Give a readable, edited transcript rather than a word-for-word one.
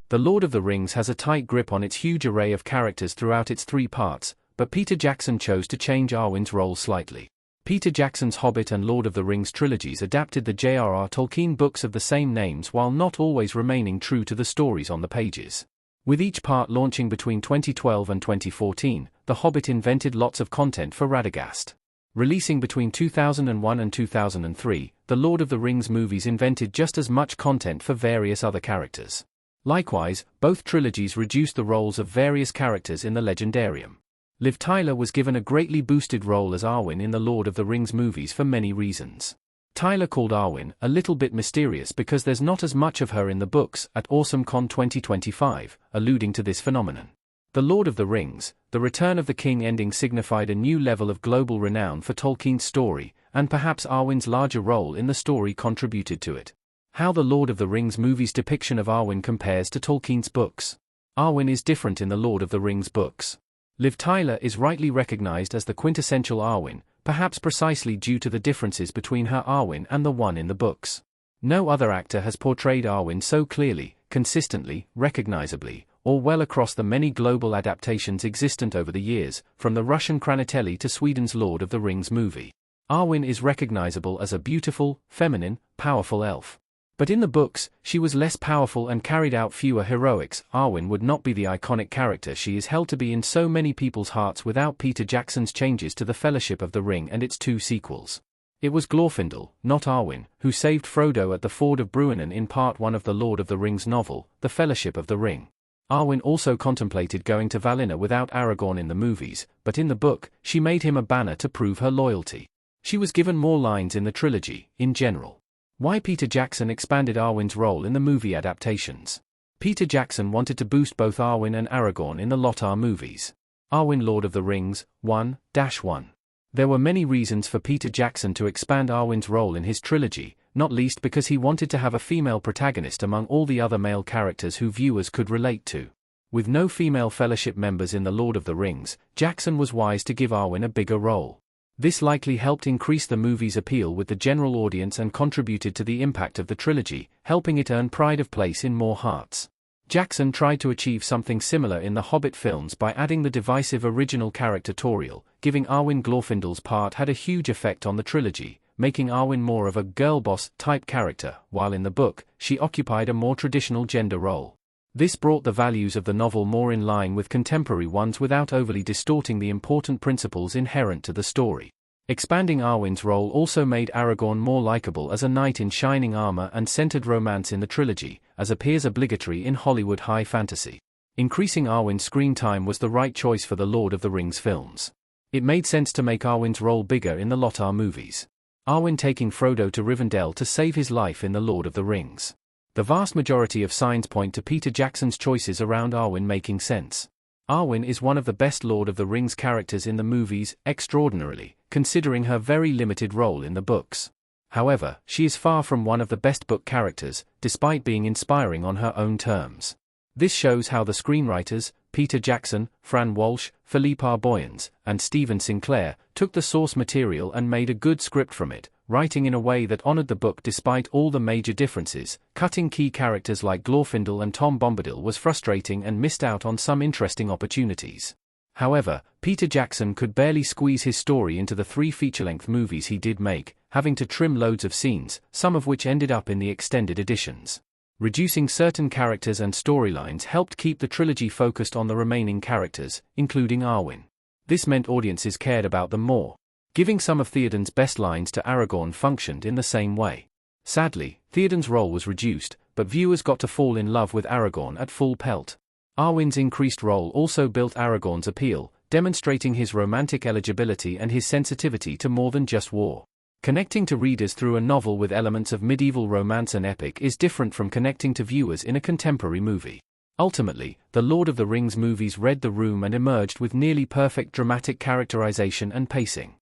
The Lord of the Rings has a tight grip on its huge array of characters throughout its 3 parts, but Peter Jackson chose to change Arwen's role slightly. Peter Jackson's Hobbit and Lord of the Rings trilogies adapted the J.R.R. Tolkien books of the same names while not always remaining true to the stories on the pages. With each part launching between 2012 and 2014, The Hobbit invented lots of content for Radagast. Releasing between 2001 and 2003, the Lord of the Rings movies invented just as much content for various other characters. Likewise, both trilogies reduced the roles of various characters in the Legendarium. Liv Tyler was given a greatly boosted role as Arwen in the Lord of the Rings movies for many reasons. Tyler called Arwen a little bit mysterious because there's not as much of her in the books at AwesomeCon 2025, alluding to this phenomenon. The Lord of the Rings, The Return of the King ending signified a new level of global renown for Tolkien's story, and perhaps Arwen's larger role in the story contributed to it. How the Lord of the Rings movie's depiction of Arwen compares to Tolkien's books. Arwen is different in the Lord of the Rings books. Liv Tyler is rightly recognized as the quintessential Arwen, perhaps precisely due to the differences between her Arwen and the one in the books. No other actor has portrayed Arwen so clearly, consistently, recognizably, or well across the many global adaptations existent over the years, from the Russian Kranatelli to Sweden's Lord of the Rings movie. Arwen is recognizable as a beautiful, feminine, powerful elf. But in the books, she was less powerful and carried out fewer heroics. Arwen would not be the iconic character she is held to be in so many people's hearts without Peter Jackson's changes to the Fellowship of the Ring and its 2 sequels. It was Glorfindel, not Arwen, who saved Frodo at the Ford of Bruinen in Part 1 of the Lord of the Rings novel, The Fellowship of the Ring. Arwen also contemplated going to Valinor without Aragorn in the movies, but in the book, she made him a banner to prove her loyalty. She was given more lines in the trilogy, in general. Why Peter Jackson expanded Arwen's role in the movie adaptations. Peter Jackson wanted to boost both Arwen and Aragorn in the Lothar movies. Arwen Lord of the Rings, 1-1. There were many reasons for Peter Jackson to expand Arwen's role in his trilogy, not least because he wanted to have a female protagonist among all the other male characters who viewers could relate to. With no female Fellowship members in the Lord of the Rings, Jackson was wise to give Arwen a bigger role. This likely helped increase the movie's appeal with the general audience and contributed to the impact of the trilogy, helping it earn pride of place in more hearts. Jackson tried to achieve something similar in the Hobbit films by adding the divisive original character Tauriel. Giving Arwen Glorfindel's part had a huge effect on the trilogy, making Arwen more of a girl boss type character, while in the book, she occupied a more traditional gender role. This brought the values of the novel more in line with contemporary ones without overly distorting the important principles inherent to the story. Expanding Arwen's role also made Aragorn more likable as a knight in shining armor and centered romance in the trilogy, as appears obligatory in Hollywood high fantasy. Increasing Arwen's screen time was the right choice for the Lord of the Rings films. It made sense to make Arwen's role bigger in the Lothar movies. Arwen taking Frodo to Rivendell to save his life in the Lord of the Rings. The vast majority of signs point to Peter Jackson's choices around Arwen making sense. Arwen is one of the best Lord of the Rings characters in the movies, extraordinarily, considering her very limited role in the books. However, she is far from one of the best book characters, despite being inspiring on her own terms. This shows how the screenwriters, Peter Jackson, Fran Walsh, Philippe Arboyens, and Stephen Sinclair, took the source material and made a good script from it, writing in a way that honored the book despite all the major differences. Cutting key characters like Glorfindel and Tom Bombadil was frustrating and missed out on some interesting opportunities. However, Peter Jackson could barely squeeze his story into the 3 feature-length movies he did make, having to trim loads of scenes, some of which ended up in the extended editions. Reducing certain characters and storylines helped keep the trilogy focused on the remaining characters, including Arwen. This meant audiences cared about them more. Giving some of Theoden's best lines to Aragorn functioned in the same way. Sadly, Theoden's role was reduced, but viewers got to fall in love with Aragorn at full pelt. Arwen's increased role also built Aragorn's appeal, demonstrating his romantic eligibility and his sensitivity to more than just war. Connecting to readers through a novel with elements of medieval romance and epic is different from connecting to viewers in a contemporary movie. Ultimately, the Lord of the Rings movies read the room and emerged with nearly perfect dramatic characterization and pacing.